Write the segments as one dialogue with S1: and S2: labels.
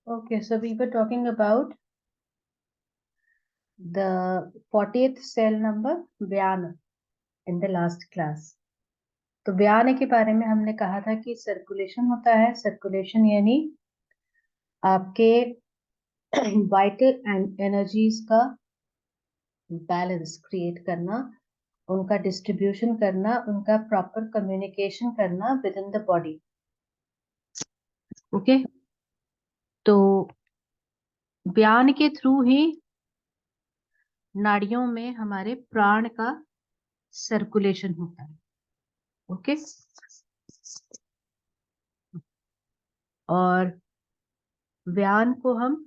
S1: Okay, so we were talking about the 40th cell number Vyana in the last class. तो व्यान के बारे में हमने कहा था कि सर्कुलेशन होता है. सर्कुलेशन यानी आपके वाइटल एनर्जीज का बैलेंस क्रिएट करना, उनका डिस्ट्रीब्यूशन करना, उनका प्रॉपर कम्युनिकेशन करना with in the body. Okay, तो व्यान के थ्रू ही नाड़ियों में हमारे प्राण का सर्कुलेशन होता है. ओके, और व्यान को हम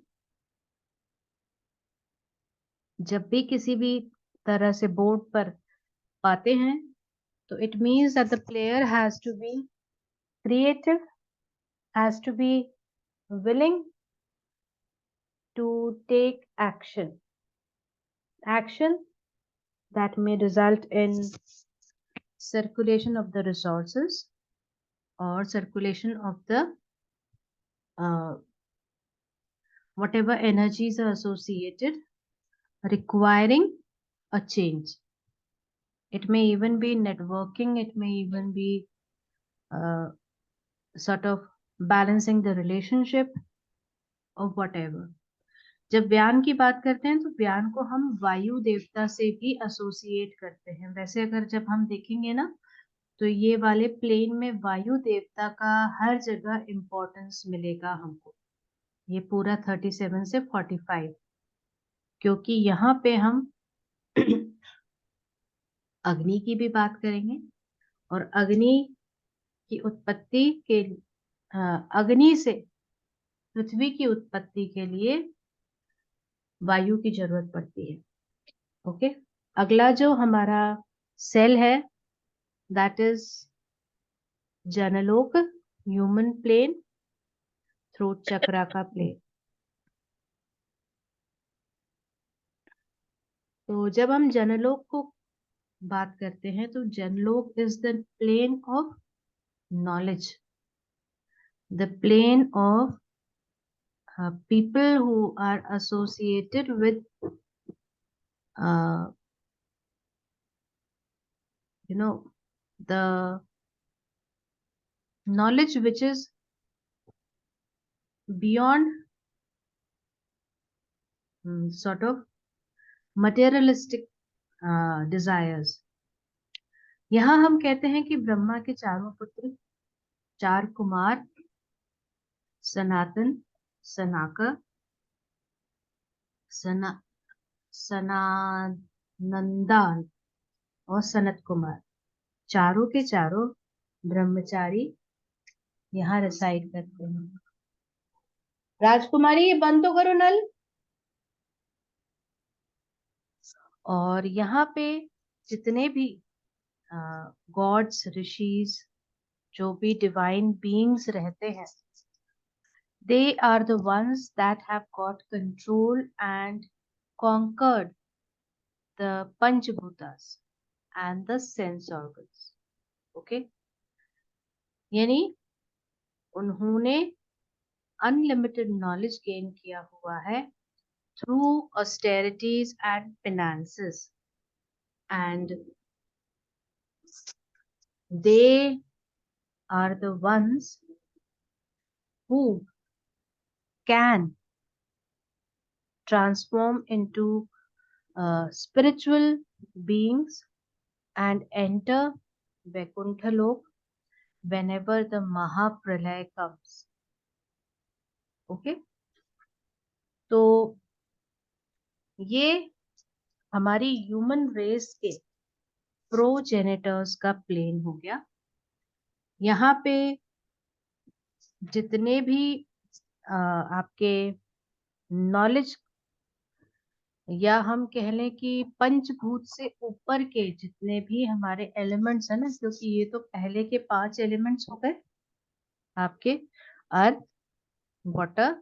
S1: जब भी किसी भी तरह से बोर्ड पर पाते हैं तो it means that the player has to be creative, has to be willing to take action that may result in circulation of the resources or circulation of the whatever energies are associated requiring a change. It may even be networking, it may even be sort of balancing the relationship or whatever. जब व्यान की बात करते हैं तो व्यान को हम वायु देवता से भी एसोसिएट करते हैं. वैसे अगर जब हम देखेंगे ना तो ये वाले प्लेन में वायु देवता का हर जगह इम्पोर्टेंस मिलेगा हमको, ये पूरा 37 से 45, क्योंकि यहाँ पे हम अग्नि की भी बात करेंगे और अग्नि की उत्पत्ति के अग्नि से पृथ्वी की उत्पत्ति के लिए वायु की जरूरत पड़ती है. ओके, अगला जो हमारा सेल है that is Janlok, human plane, throat chakra का प्लेन. तो जब हम जनलोक को बात करते हैं तो Janlok is the plane of knowledge, the plane of people who are associated with the knowledge which is beyond sort of materialistic desires. यहाँ हम कहते हैं कि ब्रह्मा के चारों पुत्र, चार कुमार, सनातन, सनाका, सनानंदान और सनत कुमार, चारों के चारों ब्रह्मचारी यहाँ रिसाइड करते हैं. राजकुमारी ये बंद तो करो नल. और यहाँ पे जितने भी गॉड्स, ऋषिज, जो भी डिवाइन बीइंग्स रहते हैं, they are the ones that have got control and conquered the Panchbhutas and the sense organs. Okay, यानी उन्होंने अनलिमिटेड नॉलेज गेन किया हुआ है through austerities and penances, and they are the ones who can transform into spiritual beings and enter Vaikuntha Lok whenever the Mahapralay comes. Okay, तो ये हमारी human race के प्रोजेनेटर्स का प्लेन हो गया. यहाँ पे जितने भी आपके नॉलेज या हम कह लें कि पंचभूत से ऊपर के जितने भी हमारे एलिमेंट्स है ना, क्योंकि ये तो पहले के 5 एलिमेंट्स हो गए आपके earth, water,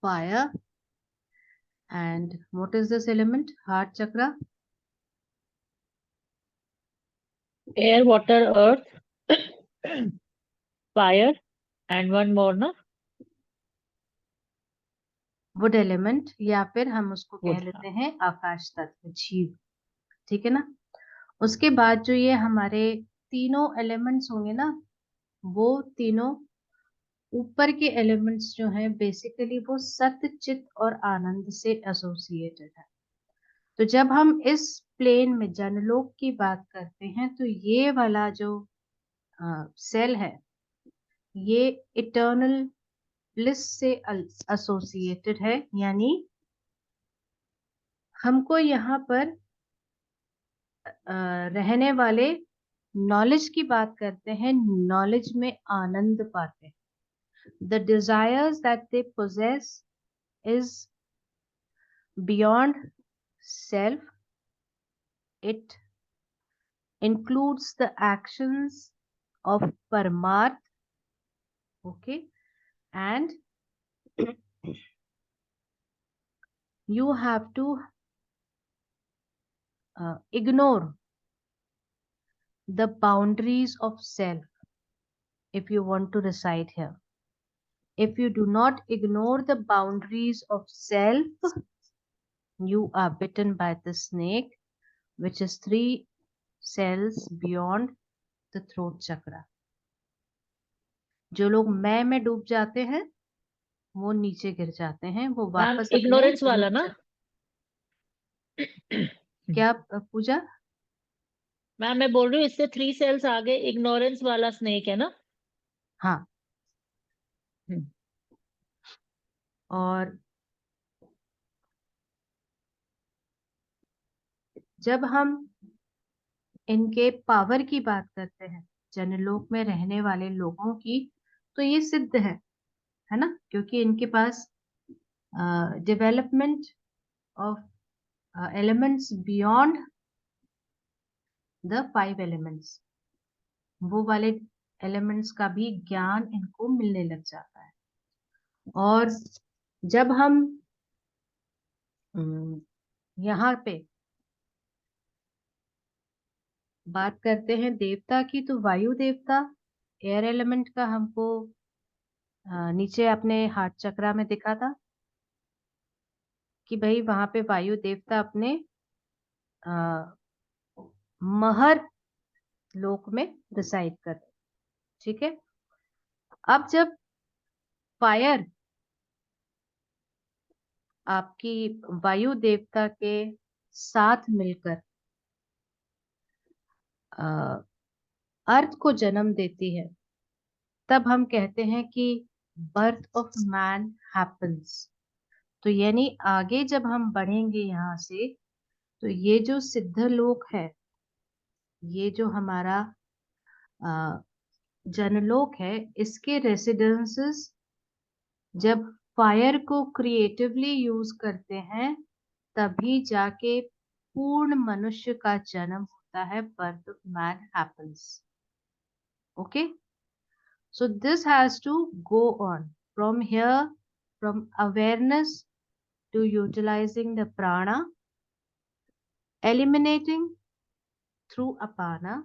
S1: fire and what is this element, heart chakra,
S2: air, water, earth, fire, and one more, na?
S1: Wood element, या फिर हम उसको कह
S2: वुड,
S1: लेते हैं आकाश तत्व, जीव। ठीक है ना। उसके बाद जो ये हमारे तीनों एलिमेंट्स होंगे ना, वो तीनों ऊपर के एलिमेंट्स जो हैं बेसिकली वो सत्य, चित और आनंद से एसोसिएटेड है। तो जब हम इस प्लेन में जनलोक की बात करते हैं तो ये वाला जो सेल है ये इटर्नल ब्लिस से एसोसिएटेड है, यानी हमको यहाँ पर रहने वाले नॉलेज की बात करते हैं, नॉलेज में आनंद पाते हैं। The desires that they possess is beyond self. It includes the actions of Paramarth, okay, and you have to ignore the boundaries of self if you want to reside here. If you do not ignore the boundaries of self, you are bitten by the snake, which is 3 cells beyond the throat chakra. जो लोग मैं में डूब जाते हैं वो नीचे गिर जाते हैं, वो
S2: मैम
S1: वापस अपने
S2: इग्नोरेंस वाला ना।
S1: क्या पूजा?
S2: मैम मैं बोल रही हूँ इससे 3 सेल्स आगे इग्नोरेंस वाला स्नेक है ना।
S1: हाँ।
S2: हम्म।
S1: और जब हम इनके पावर की बात करते हैं जनलोक में रहने वाले लोगों की, तो ये सिद्ध है ना, क्योंकि इनके पास development of elements beyond the 5 elements, वो वाले एलिमेंट्स का भी ज्ञान इनको मिलने लग जाता है। और जब हम यहाँ पे बात करते हैं देवता की, तो वायु देवता एयर एलिमेंट का हमको नीचे अपने हार्ट चक्रा में दिखा था कि भाई वहां पे वायु देवता अपने महर लोक में रिसाइड कर, ठीक है। अब जब फायर आपकी वायु देवता के साथ मिलकर अर्थ को जन्म देती है, तब हम कहते हैं कि बर्थ ऑफ मैन हैपन्स। तो यानी आगे जब हम बढ़ेंगे यहाँ से, तो ये जो सिद्ध लोक है, ये जो हमारा जनलोक है, इसके रेसिडेंसेस जब फायर को क्रिएटिवली यूज करते हैं तभी जाके पूर्ण मनुष्य का जन्म होता है, birth of man happens. Okay, so this has to go on from here, from awareness to utilizing the prana, eliminating through apana,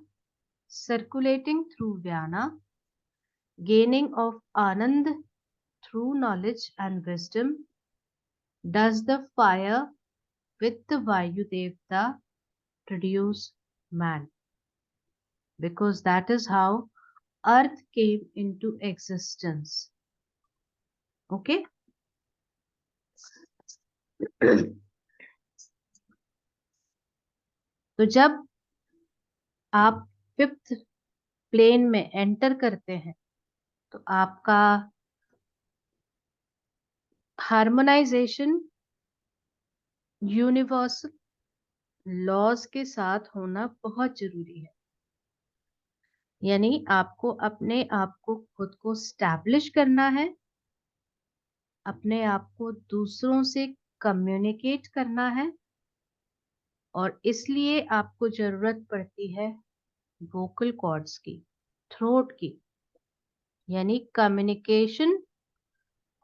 S1: circulating through vyana, gaining of anand through knowledge and wisdom. Does the fire with the Vayu Devta produce man? Because that is how earth came into existence. Okay? तो जब आप 5th plane में enter करते हैं तो आपका harmonisation universal laws के साथ होना बहुत जरूरी है। यानी आपको अपने आप को खुद को स्टैब्लिश करना है, अपने आप को दूसरों से कम्युनिकेट करना है, और इसलिए आपको जरूरत पड़ती है वोकल कॉर्ड्स की, थ्रोट की। यानी communication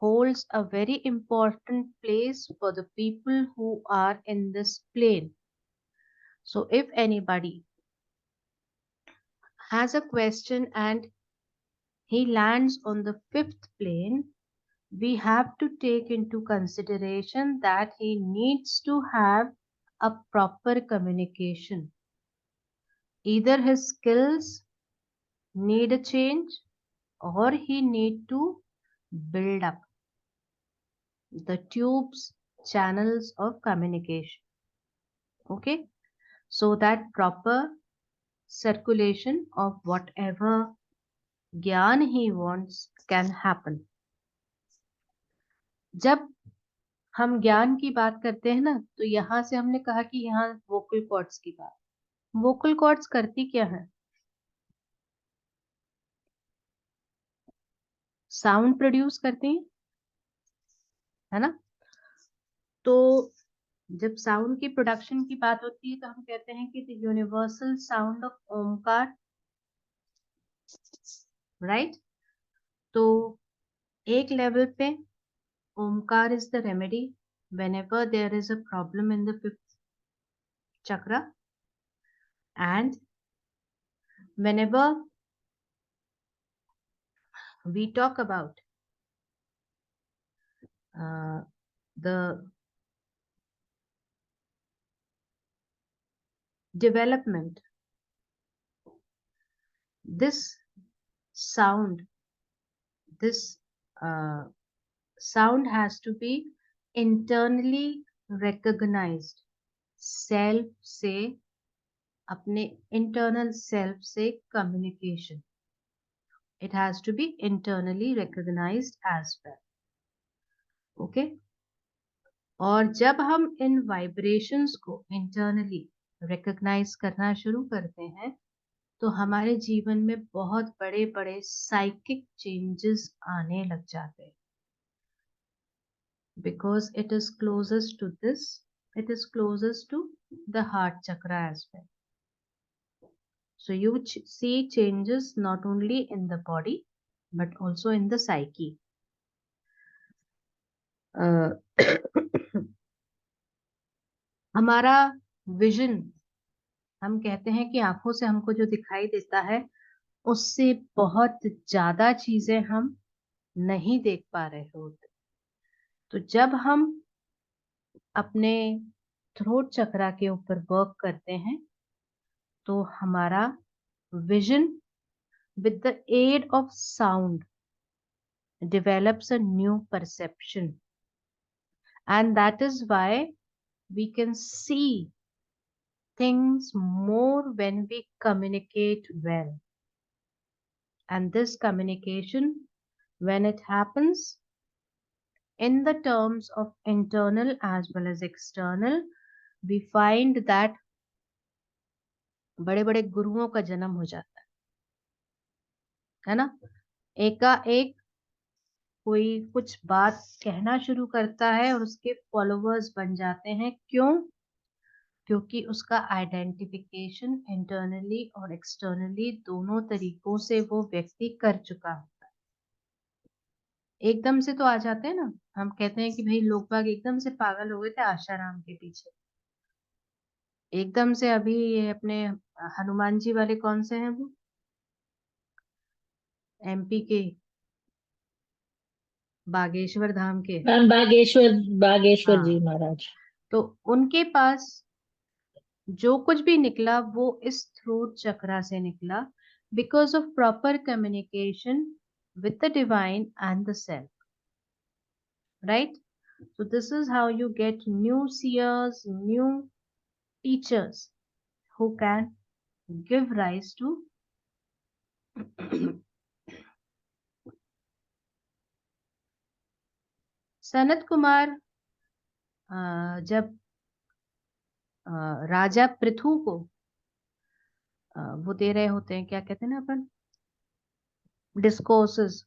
S1: holds a very important place for the people who are in this plane. So if anybody has a question and he lands on the 5th plane, we have to take into consideration that he needs to have a proper communication. Either his skills need a change or he need to build up the tubes, channels of communication. Okay, so that proper circulation of whatever ज्ञान he wants can happen. जब हम ज्ञान की बात करते हैं ना, तो यहां से हमने कहा कि यहाँ वोकल कॉर्ड्स की बात. वोकल कॉर्ड्स करती क्या है? साउंड प्रोड्यूस करती हैं, है ना? तो जब साउंड की प्रोडक्शन की बात होती है तो हम कहते हैं कि the universal sound of Omkar, right? तो एक लेवल पे Omkar is the remedy whenever there is a problem in the fifth chakra, and whenever we talk about the development, this sound has to be internally recognized. Self से, अपने internal self से communication, it has to be internally recognized as well. Okay, और जब हम इन vibrations को internally recognize करना शुरू करते हैं तो हमारे जीवन में बहुत बड़े बड़े psychic changes आने लग जाते हैं. Because it is closest to this, it is closest to the heart chakra as well. So you see changes not only in the body but also in the psyche. हमारा vision, हम कहते हैं कि आंखों से हमको जो दिखाई देता है उससे बहुत ज्यादा चीजें हम नहीं देख पा रहे होते. तो जब हम अपने थ्रोट चक्रा के ऊपर वर्क करते हैं तो हमारा vision with the aid of sound develops a new perception, and that is why we can see things more when we communicate well. And this communication, when it happens in the terms of internal as well as external, we find that बड़े बड़े गुरुओं का जन्म हो जाता है ना? एकाएक कोई कुछ बात कहना शुरू करता है और उसके फॉलोअर्स बन जाते हैं. क्यों? क्योंकि उसका आइडेंटिफिकेशन इंटरनली और एक्सटर्नली दोनों तरीकों से वो व्यक्ति कर चुका होता है. एकदम से तो आ जाते हैं ना, हम कहते हैं कि भाई लोग बाग एकदम से पागल हो गए थे आशाराम के पीछे. एकदम से अभी ये अपने हनुमान जी वाले कौन से हैं, वो एमपी के, बागेश्वर धाम के.
S2: मैम बागेश्वर जी
S1: हाँ,
S2: महाराज.
S1: तो उनके पास जो कुछ भी निकला वो इस थ्रोट चक्रा से निकला, because of proper communication with the divine and the self, right? So this is how you get new seers, new teachers who can give rise to Sanat Kumar जब राजा पृथु को वो दे रहे होते हैं, क्या कहते हैं ना अपन, डिस्कोर्सेस,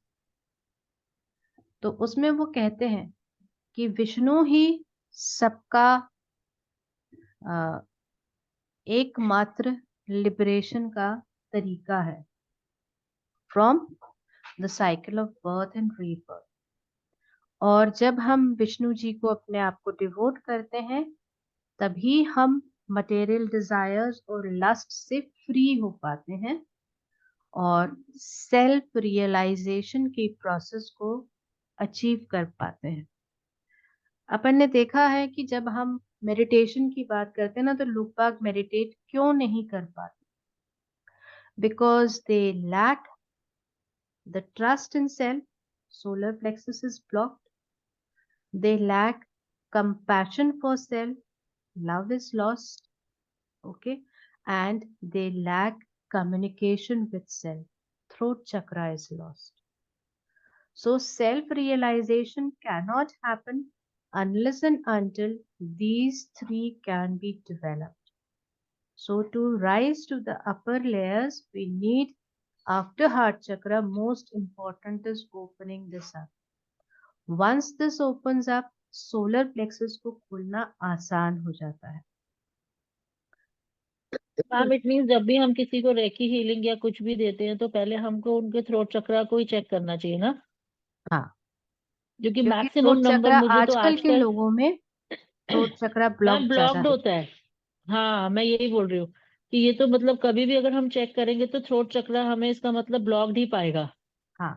S1: तो उसमें वो कहते हैं कि विष्णु ही सबका एकमात्र लिबरेशन का तरीका है from the cycle of birth and rebirth. और जब हम विष्णु जी को अपने आप को डिवोट करते हैं तभी हम मटेरियल डिजायर्स और लस्ट से फ्री हो पाते हैं और सेल्फ रियलाइजेशन की प्रोसेस को अचीव कर पाते हैं। अपन ने देखा है कि जब हम मेडिटेशन की बात करते हैं ना, तो लोग बाग मेडिटेट क्यों नहीं कर पाते? Because they lack the trust in self, solar plexus is blocked, they lack compassion for self, love is lost, okay, and they lack communication with self, throat chakra is lost. So self realization cannot happen unless and until these three can be developed. So to rise to the upper layers, we need, after heart chakra, most important is opening this up. Once this opens up, solar plexus को खोलना आसान हो जाता है।
S2: Ma'am it means जब भी हम किसी को रेकी हीलिंग या कुछ भी देते हैं तो पहले हमको उनके थ्रोट चक्रा को ही चेक करना चाहिए ना,
S1: हाँ,
S2: क्योंकि
S1: क्योंकि
S2: मैक्सिमम
S1: थ्रोट
S2: नंबर
S1: चक्रा
S2: मुझे तो
S1: आजकल के
S2: आजकल
S1: लोगों में थ्रोट चक्रा
S2: मैम
S1: ब्लॉक ज्यादा
S2: ब्लॉक्ड
S1: है।
S2: होता है। हाँ मैं यही बोल रही हूँ कि ये तो मतलब कभी भी अगर हम चेक करेंगे तो थ्रोट चक्रा हमें इसका मतलब ब्लॉक्ड ही पाएगा।
S1: हाँ,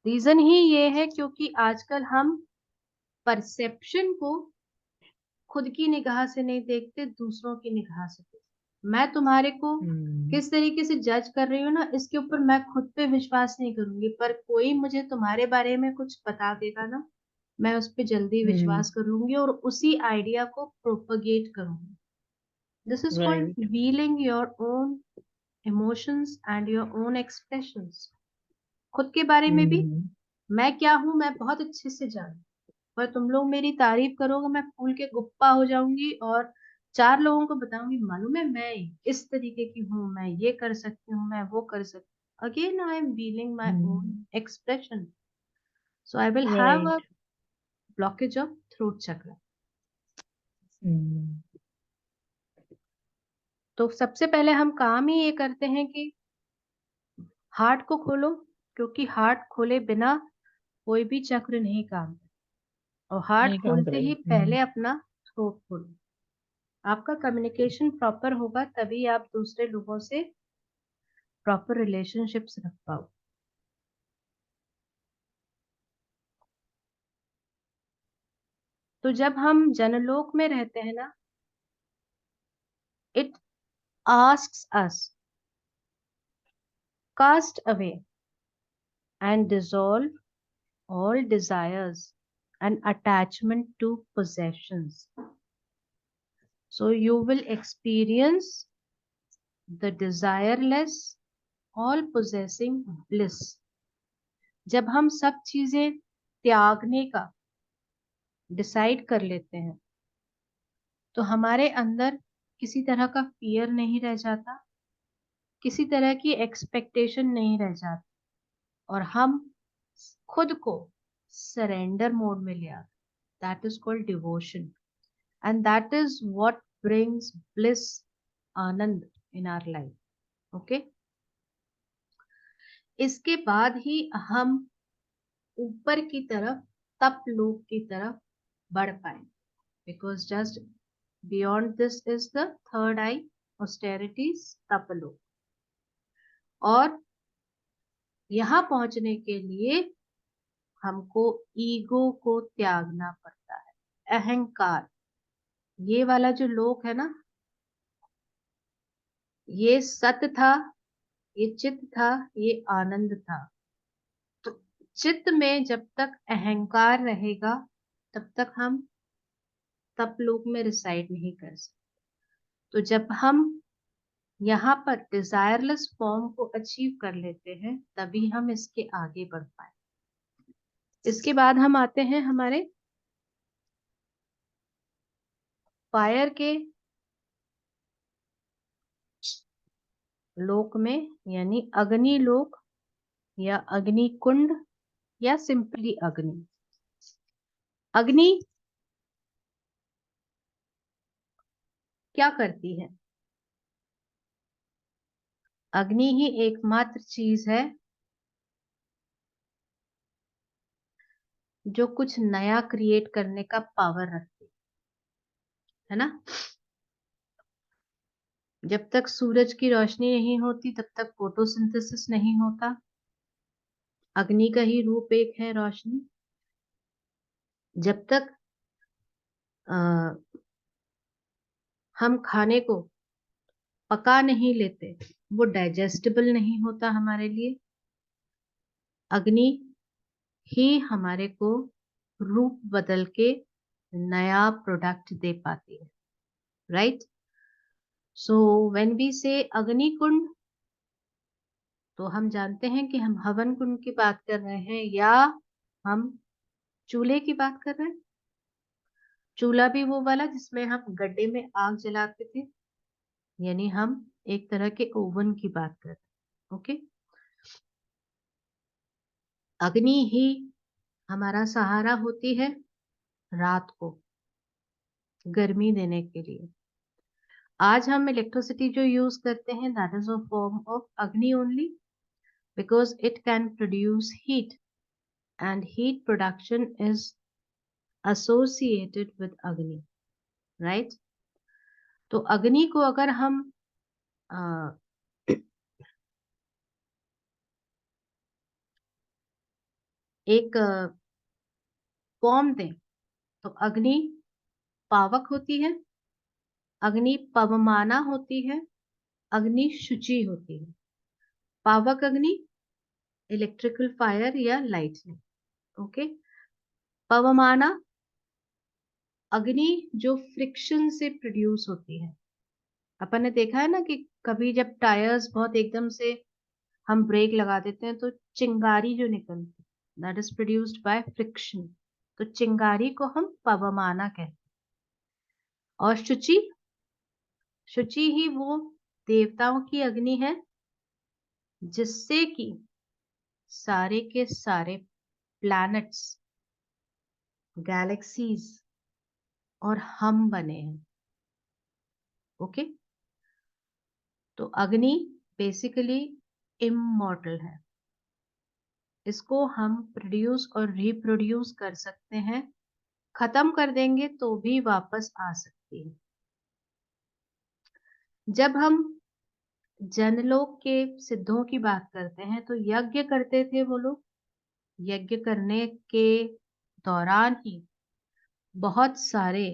S1: रीजन ही ये है क्योंकि आजकल हम परसेप्शन को खुद की निगाह से नहीं देखते, दूसरों की निगाह से देखते। मैं तुम्हारे को
S2: हम्म
S1: किस तरीके से जज कर रही हूँ ना, इसके ऊपर मैं खुद पे विश्वास नहीं करूंगी, पर कोई मुझे तुम्हारे बारे में कुछ बता देगा ना, मैं उस पर जल्दी
S2: हम्म
S1: विश्वास करूंगी और उसी आइडिया को प्रोपगेट करूंगी। This is called
S2: right.
S1: Wheeling your own emotions and your own expressions. खुद के बारे में भी
S2: हम्म
S1: मैं क्या हूँ मैं बहुत अच्छे से जानती हूँ, पर तुम लोग मेरी तारीफ करोगे, मैं फूल के गुप्पा हो जाऊंगी और चार लोगों को बताऊंगी, मालूम है मैं इस तरीके की हूँ, मैं ये कर सकती हूँ, मैं वो कर सकती हूँ। Again I am wheeling my own expression, so I will have a
S2: right.
S1: Blockage of throat चक्र।
S2: हम्म
S1: तो सबसे पहले हम काम ही ये करते हैं कि हार्ट को खोलो, क्योंकि हार्ट खोले बिना कोई भी चक्र नहीं काम करता, और हार्ट
S2: नहीं काम
S1: खोलते
S2: करेगा।
S1: ही पहले अपना थ्रोट खोलो। आपका कम्युनिकेशन प्रॉपर होगा तभी आप दूसरे लोगों से प्रॉपर रिलेशनशिप्स रख पाओ। तो जब हम जनलोक में रहते हैं ना, it asks us cast away and dissolve all desires and attachment to possessions. So you will experience the desireless, all possessing bliss. जब हम सब चीजें त्यागने का डिसाइड कर लेते हैं, तो हमारे अंदर किसी तरह का फियर नहीं रह जाता, किसी तरह की एक्सपेक्टेशन नहीं रह जाती, और हम खुद को सरेंडर मोड में ले आते। That is called devotion, and that is what brings bliss, Anand in our life, okay? इसके बाद ही हम ऊपर की तरफ, तप लोक की तरफ बढ़ पाए, because just beyond this is the third eye, austerities, तप लोक। और यहाँ पहुंचने के लिए हमको ईगो को त्यागना पड़ता है, अहंकार। ये वाला जो लोक है ना, ये सत था, ये चित्त था, ये आनंद था। तो चित्त में जब तक अहंकार रहेगा, तब तक हम तप लोक में रिसाइड नहीं कर सकते। तो जब हम यहाँ पर डिजायरलेस फॉर्म को अचीव कर लेते हैं, तभी हम इसके आगे बढ़ पाए। इसके बाद हम आते हैं हमारे फायर के लोक में, यानी अग्नि लोक या अग्नि कुंड या सिंपली अग्नि। अग्नि क्या करती है? अग्नि ही एकमात्र चीज है जो कुछ नया क्रिएट करने का पावर रखती है ना। जब तक सूरज की रोशनी नहीं होती, तब तक फोटोसिंथेसिस नहीं होता। अग्नि का ही रूप एक है रोशनी। जब तक हम खाने को पका नहीं लेते, वो डाइजेस्टेबल नहीं होता हमारे लिए। अग्नि ही हमारे को रूप बदल के नया प्रोडक्ट दे पाती है, राइट। सो व्हेन वी से अग्नि कुंड, तो हम जानते हैं कि हम हवन कुंड की बात कर रहे हैं या हम चूल्हे की बात कर रहे हैं। चूल्हा भी वो वाला जिसमें हम गड्ढे में आग जलाते थे, यानी हम एक तरह के ओवन की बात कर रहे हैं। ओके, अग्नि ही हमारा सहारा होती है रात को गर्मी देने के लिए। आज हम इलेक्ट्रिसिटी जो यूज करते हैं, that is a form of Agni only, because it can produce heat and heat production is associated with Agni, right. तो अग्नि को अगर हम एक फॉर्म दें, तो अग्नि पावक होती है, अग्नि पवमाना होती है, अग्नि शुचि होती है। पावक अग्नि इलेक्ट्रिकल फायर या लाइटनिंग, ओके। पवमाना अग्नि जो फ्रिक्शन से प्रोड्यूस होती है। अपन ने देखा है ना कि कभी जब टायर्स बहुत एकदम से हम ब्रेक लगा देते हैं तो चिंगारी जो निकलती, that is produced by friction. तो चिंगारी को हम पवमाना कहते हैं। और शुचि, शुचि ही वो देवताओं की अग्नि है जिससे कि सारे के सारे प्लैनेट्स, गैलेक्सीज और हम बने हैं। ओके, तो अग्नि बेसिकली इमॉर्टल है। इसको हम प्रोड्यूस और रिप्रोड्यूस कर सकते हैं, खत्म कर देंगे तो भी वापस आ सकती है। जब हम जनलोक के सिद्धों की बात करते हैं तो यज्ञ करते थे वो लोग। यज्ञ करने के दौरान ही बहुत सारे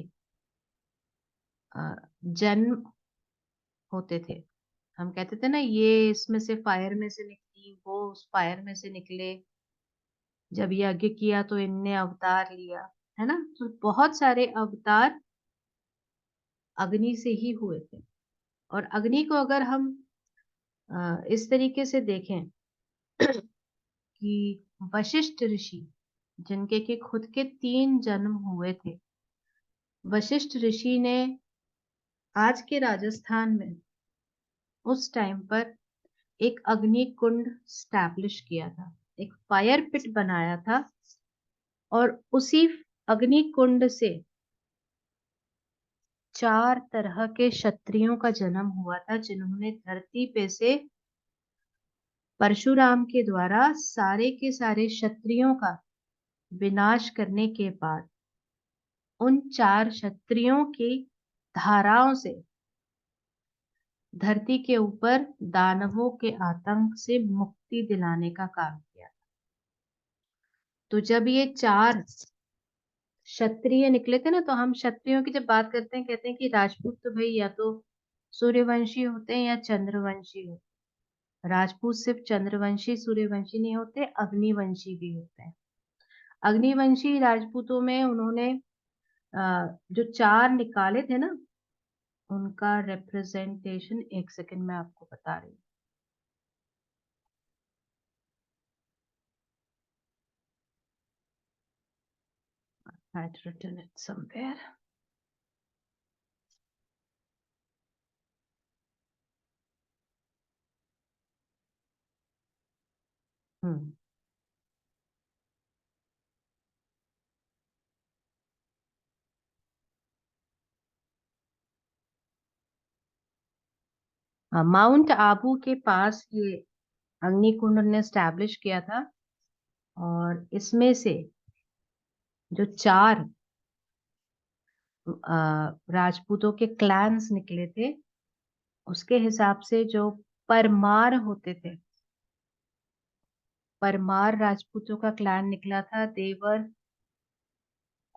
S1: जन्म होते थे। हम कहते थे ना, ये इसमें से फायर में से निकली, वो उस फायर में से निकले, जब यज्ञ किया तो इनने अवतार लिया, है ना। तो बहुत सारे अवतार अग्नि से ही हुए थे। और अग्नि को अगर हम इस तरीके से देखें कि वशिष्ठ ऋषि, जिनके के खुद के 3 जन्म हुए थे, वशिष्ठ ऋषि ने आज के राजस्थान में उस टाइम पर एक अग्नि कुंड स्टैब्लिश किया था, एक फायर पिट बनाया था। और उसी अग्नि कुंड से 4 तरह के क्षत्रियों का जन्म हुआ था, जिन्होंने धरती पे से परशुराम के द्वारा सारे के सारे क्षत्रियों का विनाश करने के बाद उन 4 क्षत्रियों की धाराओं से धरती के ऊपर दानवों के आतंक से मुक्ति दिलाने का काम किया। तो जब ये 4 क्षत्रिय निकले थे ना, तो हम क्षत्रियों की जब बात करते हैं कहते हैं कि राजपूत तो भाई या तो सूर्यवंशी होते हैं या चंद्रवंशी होते हैं। राजपूत सिर्फ चंद्रवंशी सूर्यवंशी नहीं होते, अग्निवंशी भी होते हैं। अग्निवंशी राजपूतों में उन्होंने जो 4 निकाले थे ना, उनका रिप्रेजेंटेशन, एक सेकंड में आपको बता रही हूँ। I had written it somewhere. Mount Abu के पास ये अग्निकुंड ने स्टैब्लिश किया था। और इसमें से जो 4 राजपूतों के क्लैंस निकले थे, उसके हिसाब से जो परमार होते थे, परमार राजपूतों का क्लैन निकला था। देवर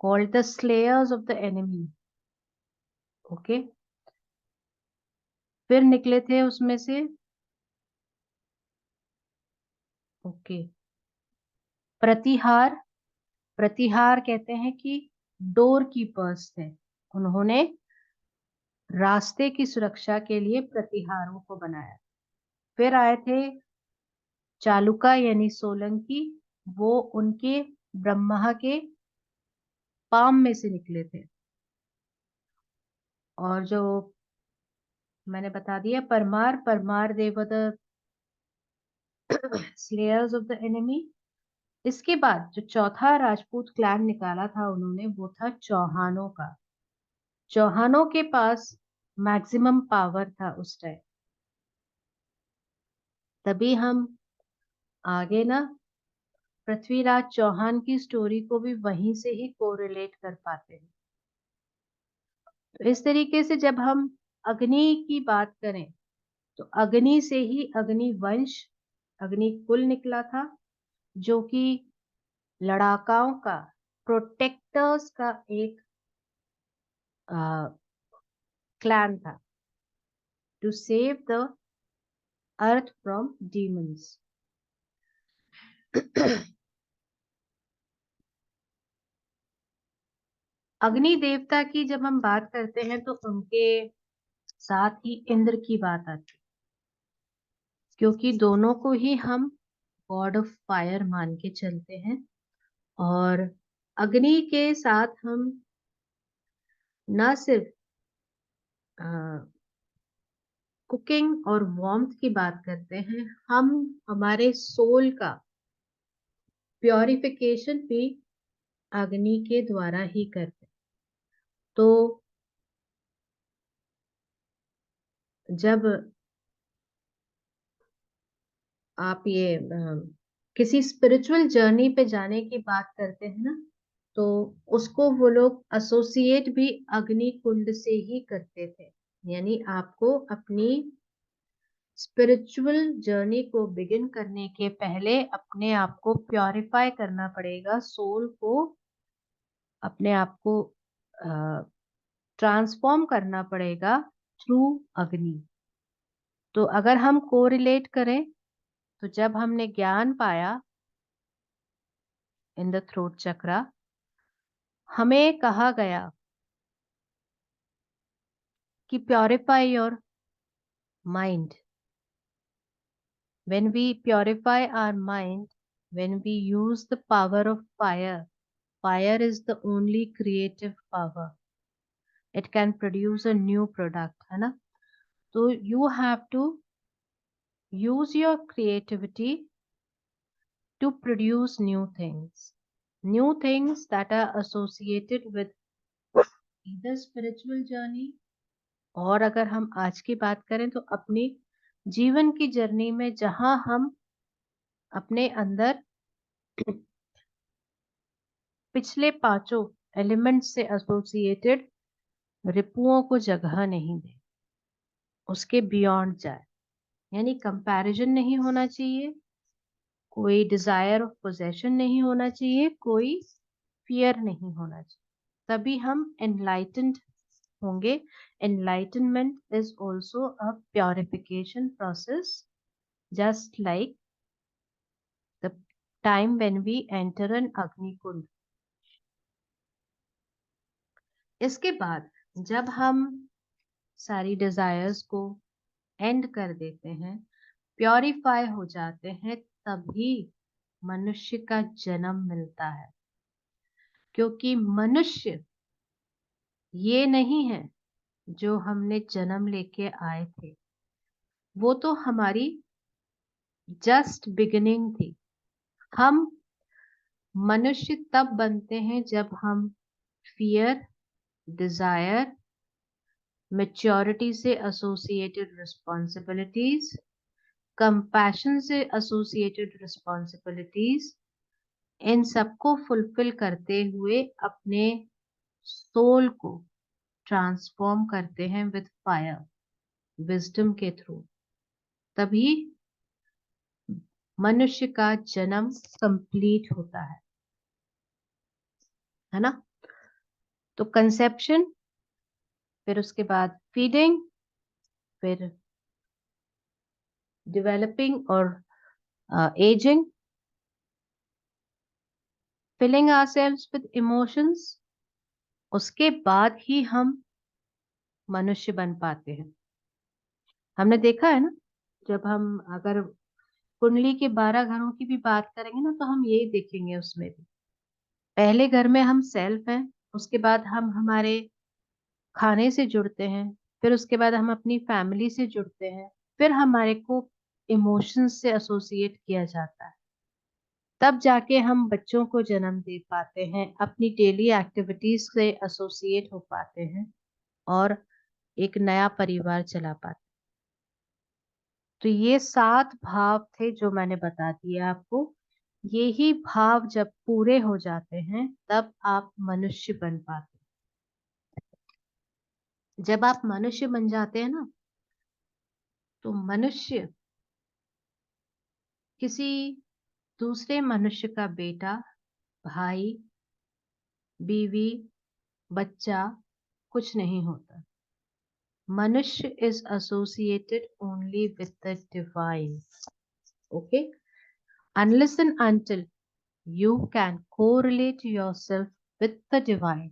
S1: called the slayers of the enemy. Okay फिर निकले थे उसमें से प्रतिहार। प्रतिहार कहते हैं कि डोर कीपर्स थे, उन्होंने रास्ते की सुरक्षा के लिए प्रतिहारों को बनाया। फिर आए थे चालुका यानी सोलंकी, वो उनके ब्रह्मा के पाम में से निकले थे। और जो मैंने बता दिया Parmar, Parmar they were the slayers of the enemy. इसके बाद जो चौथा राजपूत क्लैन निकाला था उन्होंने, वो था चौहानों का। चौहानों के पास मैक्सिमम पावर था उस टाइम। तभी हम आगे ना पृथ्वीराज चौहान की स्टोरी को भी वहीं से ही कोरिलेट कर पाते हैं। तो इस तरीके से जब हम अग्नि की बात करें तो अग्नि से ही अग्नि वंश, अग्नि कुल निकला था, जो कि लड़ाकाओं का, प्रोटेक्टर्स का एक क्लैन था, to save the earth from demons. Agni देवता की जब हम बात करते हैं तो उनके साथ ही इंद्र की बात आती है, क्योंकि दोनों को ही हम गॉड ऑफ फायर मान के चलते हैं। और अग्नि के साथ हम ना सिर्फ कुकिंग और वार्मथ की बात करते हैं, हम हमारे सोल का प्योरिफिकेशन भी अग्नि के द्वारा ही करते हैं। तो जब आप ये किसी स्पिरिचुअल जर्नी पे जाने की बात करते हैं ना, तो उसको वो लोग एसोसिएट भी अग्नि कुंड से ही करते थे। यानी आपको अपनी स्पिरिचुअल जर्नी को बिगिन करने के पहले अपने आप को प्योरिफाई करना पड़ेगा, सोल को, अपने आप को ट्रांसफॉर्म करना पड़ेगा थ्रू अग्नि। तो अगर हम कोरिलेट करें तो जब हमने ज्ञान पाया इन द थ्रोट चक्रा, हमें कहा गया कि purify your mind. When we purify our mind, when we use the power of fire, fire is the only creative power. It can produce a new product, है ना? So you have to use your creativity to produce new things that are associated with either spiritual journey, और अगर हम आज की बात करें तो अपनी जीवन की जर्नी में जहां हम अपने अंदर पिछले पांचों एलिमेंट से एसोसिएटेड रिपुओं को जगह नहीं दे, उसके बियॉन्ड जाए। यानी कंपैरिजन नहीं होना चाहिए, कोई डिजायर ऑफ पोजेशन नहीं होना चाहिए, कोई फियर नहीं होना चाहिए, तभी हम एनलाइटेंड होंगे। Enlightenment is also a purification process, just like the time when we enter an अग्निकुंड। इसके बाद जब हम सारी डिजायर्स को एंड कर देते हैं, प्योरीफाई हो जाते हैं, तभी मनुष्य का जन्म मिलता है। क्योंकि मनुष्य ये नहीं है जो हमने जन्म लेके आए थे, वो तो हमारी जस्ट बिगिनिंग थी। हम मनुष्य तब बनते हैं जब हम फियर, डिजायर, मैच्योरिटी से एसोसिएटेड रिस्पॉन्सिबिलिटीज, कंपैशन से एसोसिएटेड रिस्पॉन्सिबिलिटीज, इन सबको फुलफिल करते हुए अपने सोल को ट्रांसफॉर्म करते हैं विद फायर, विजडम के थ्रू। तभी मनुष्य का जन्म कंप्लीट होता है ना? तो कंसेप्शन, फिर उसके बाद फीडिंग, फिर डेवलपिंग और ageing, filling ourselves with emotions, उसके बाद ही हम मनुष्य बन पाते हैं। हमने देखा है ना, जब हम अगर कुंडली के 12 घरों की भी बात करेंगे ना, तो हम यही देखेंगे उसमें भी। पहले घर में हम सेल्फ हैं, उसके बाद हम हमारे खाने से जुड़ते हैं, फिर उसके बाद हम अपनी फैमिली से जुड़ते हैं, फिर हमारे को इमोशंस से एसोसिएट किया जाता है, तब जाके हम बच्चों को जन्म दे पाते हैं, अपनी डेली एक्टिविटीज से एसोसिएट हो पाते हैं और एक नया परिवार चला पाते। तो ये 7 भाव थे जो मैंने बता दिए आपको। ये ही भाव जब पूरे हो जाते हैं तब आप मनुष्य बन पाते हैं। जब आप मनुष्य बन जाते हैं ना, तो मनुष्य किसी दूसरे मनुष्य का बेटा, भाई, बीवी, बच्चा कुछ नहीं होता। मनुष्य is associated only with the divine. Okay? Unless and until you can correlate yourself with the divine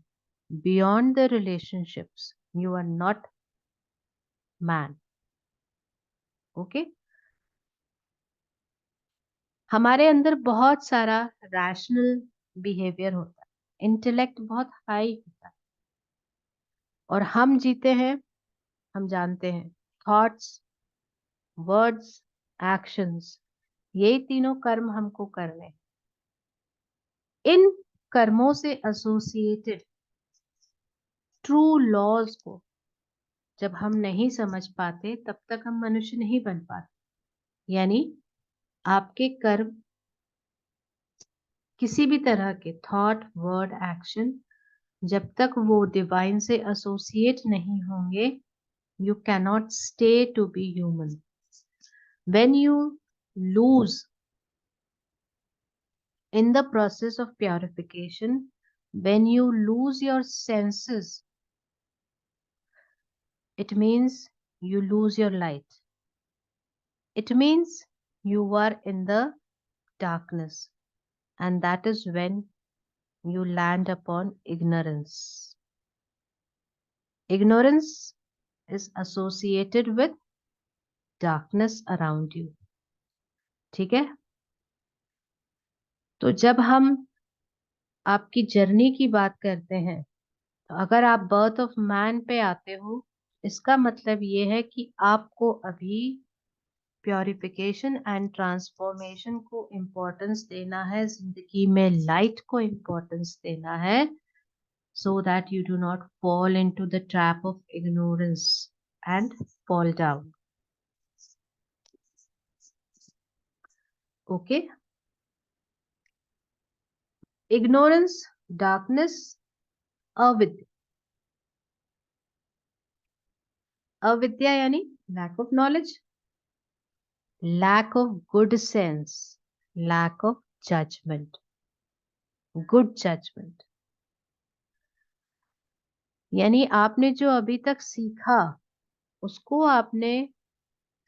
S1: beyond the relationships, you are not man. Okay? हमारे अंदर बहुत सारा रैशनल बिहेवियर होता है, इंटेलेक्ट बहुत हाई होता है, और हम जीते हैं, हम जानते हैं, थॉट्स, वर्ड्स, एक्शंस, यही तीनों कर्म हमको करने हैं। इन कर्मों से एसोसिएटेड ट्रू लॉज को जब हम नहीं समझ पाते, तब तक हम मनुष्य नहीं बन पाते। यानी आपके कर्म, किसी भी तरह के थॉट, वर्ड, एक्शन, जब तक वो डिवाइन से एसोसिएट नहीं होंगे, you cannot stay to be human. When you lose in the process of purification, when you lose your senses, it means you lose your light. It means you are in the darkness, and that is when you land upon ignorance. Ignorance is associated with darkness around you. ठीक है? तो जब हम आपकी journey की बात करते हैं, तो अगर आप बर्थ ऑफ मैन पे आते हो, इसका मतलब ये है कि आपको अभी प्योरिफिकेशन एंड ट्रांसफॉर्मेशन को इम्पोर्टेंस देना है, जिंदगी में लाइट को इम्पोर्टेंस देना है, so that you do not fall into the trap of ignorance and fall down. Okay? Ignorance, darkness, अविद्या। अविद्या यानी lack of knowledge, lack of good sense, lack of judgment, good judgment। यानी आपने जो अभी तक सीखा, उसको आपने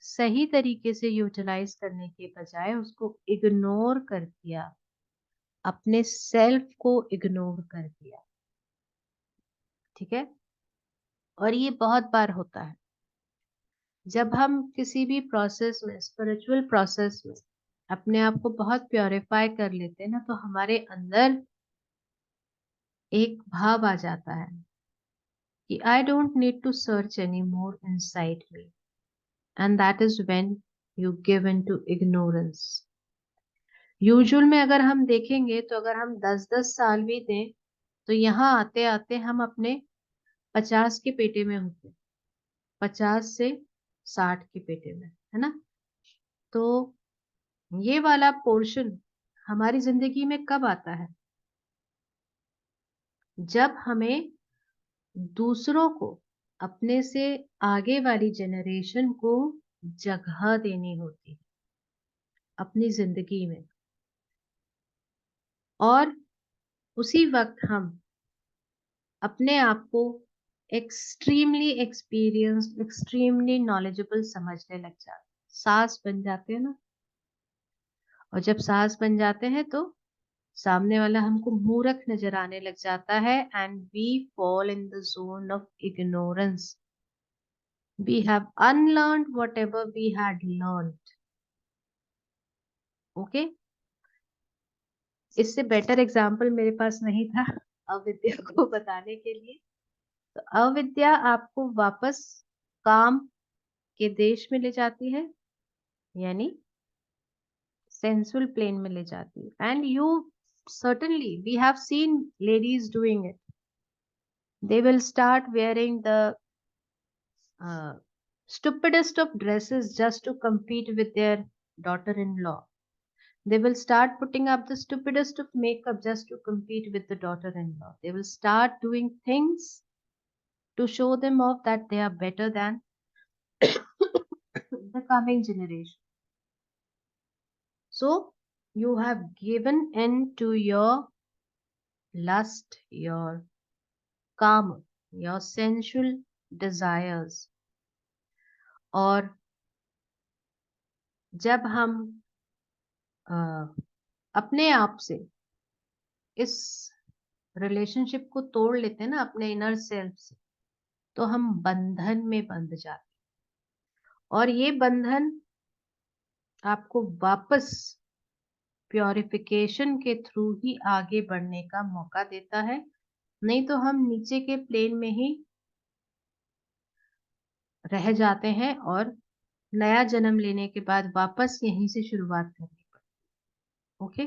S1: सही तरीके से यूटिलाइज करने के बजाय उसको इग्नोर कर दिया, अपने सेल्फ को इग्नोर कर दिया। ठीक है? और ये बहुत बार होता है जब हम किसी भी प्रोसेस में, स्पिरिचुअल प्रोसेस में अपने आप को बहुत प्योरीफाई कर लेते हैं ना, तो हमारे अंदर एक भाव आ जाता है कि I don't need to search any more inside me, and that is when you give in to ignorance. Usual में अगर हम देखेंगे, तो अगर हम 10-10 साल भी दें, तो यहाँ आते आते हम अपने 50 के पेटे में होते, 50 से 60 के पेटे में, है ना? तो ये वाला पोर्शन हमारी जिंदगी में कब आता है? जब हमें दूसरों को, अपने से आगे वाली जनरेशन को जगह देनी होती है अपनी जिंदगी में, और उसी वक्त हम अपने आप को एक्सट्रीमली एक्सपीरियंस्ड, एक्सट्रीमली नॉलेजेबल समझने लग जाते, सास बन जाते हैं ना। और जब सास बन जाते हैं तो सामने वाला हमको मूर्ख नजर आने लग जाता है, and we fall in the zone of ignorance. We have unlearned whatever we had learned. Okay, इससे बेटर एग्जाम्पल मेरे पास नहीं था अविद्या को बताने के लिए. तो अविद्या आपको वापस काम के देश में ले जाती है, यानी सेंसुअल प्लेन में ले जाती है. And you certainly we have seen ladies doing it. They will start wearing the uh, stupidest of dresses just to compete with their daughter-in-law. They will start putting up the stupidest of makeup just to compete with the daughter-in-law. They will start doing things to show them off that they are better than the coming generation. So you have given in to your lust, your karma, your sensual desires. और जब हम अपने आप से इस relationship को तोड़ लेते हैं ना अपने इनर सेल्फ से, तो हम बंधन में बंध जाते हैं. और ये बंधन आपको वापस प्योरिफिकेशन के थ्रू ही आगे बढ़ने का मौका देता है. नहीं तो हम नीचे के प्लेन में ही रह जाते हैं और नया जन्म लेने के बाद वापस यहीं से शुरुआत करनी पड़ती. Okay,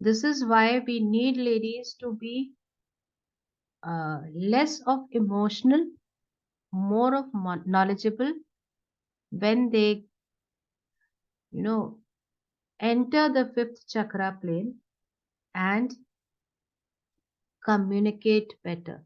S1: this is why we need ladies to be less of emotional, more of knowledgeable when they, you know, enter the fifth chakra plane and communicate better.